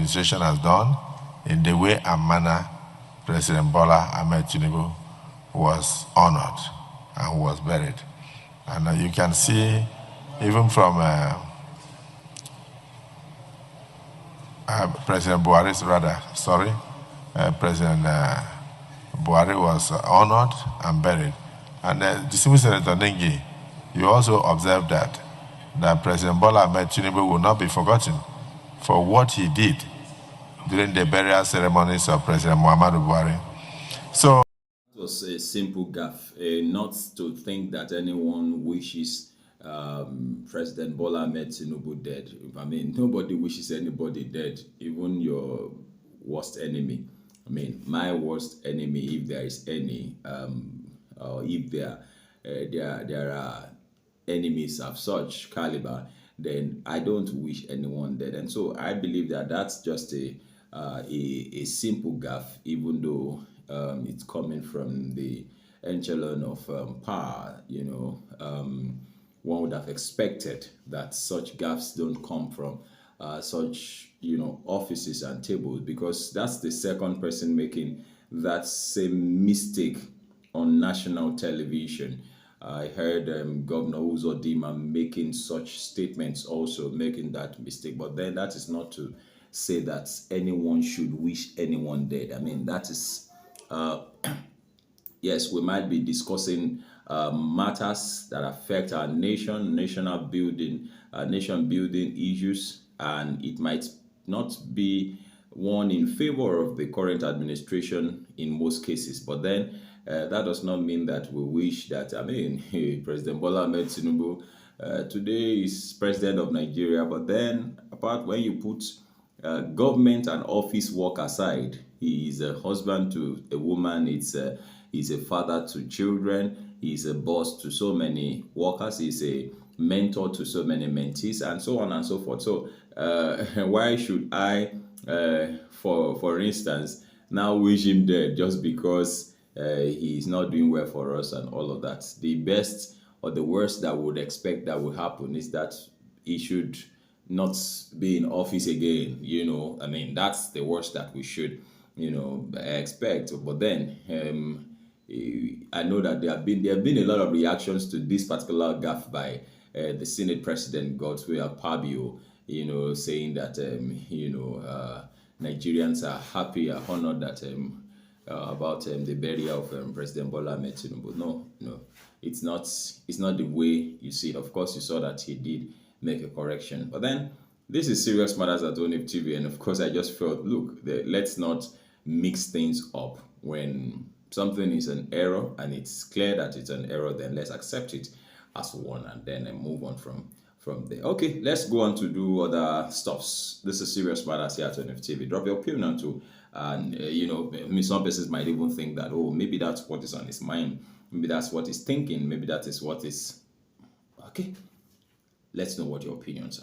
administration has done, in the way and manner President Bola Ahmed Tinubu was honored and was buried. And you can see, even from President Buhari, President Buhari was honored and buried. And distinguished Senator Nengi, you also observed that President Bola Ahmed Tinubu will not be forgotten for what he did during the burial ceremonies of President Muhammadu Buhari. So it was a simple gaffe, not to think that anyone wishes President Bola Ahmed Tinubu dead. I mean, nobody wishes anybody dead, even your worst enemy. I mean, my worst enemy, if there is any, or if there are enemies of such caliber, then I don't wish anyone dead. And so I believe that that's just a simple gaffe, even though it's coming from the echelon of power. One would have expected that such gaffes don't come from such offices and tables, because that's the second person making that same mistake on national television. I heard Governor Uzodinma making such statements, also making that mistake. But then that is not to say that anyone should wish anyone dead. I mean, that is, yes, we might be discussing matters that affect our nation, nation building issues, and it might not be one in favor of the current administration in most cases. But then that does not mean that we wish that, President Bola Ahmed Tinubu today is president of Nigeria, but then apart when you put government and office work aside, he is a husband to a woman, he's a father to children, he's a boss to so many workers, he's a mentor to so many mentees, and so on and so forth. So why should I, for instance, now wish him dead just because he's not doing well for us and all of that? The best or the worst that we would expect that would happen is that he should not be in office again. I mean, that's the worst that we should expect. But then I know that there have been a lot of reactions to this particular gaffe by the Senate President Akpabio, saying that Nigerians are happy, are honored that about the burial of President Bola Ahmed Tinubu. No, it's not the way you see it. Of course, you saw that he did make a correction, but then this is serious matters at ONIF TV, and of course, I just felt, look, let's not mix things up. When something is an error and it's clear that it's an error, then let's accept it as one and then move on from there. Okay, let's go on to do other stuffs. This is serious matters here at ONIF TV. Drop your opinion too. And some persons might even think that, oh, maybe that's what is on his mind, maybe that's what he's thinking, maybe that is what is okay. Let's know what your opinions are.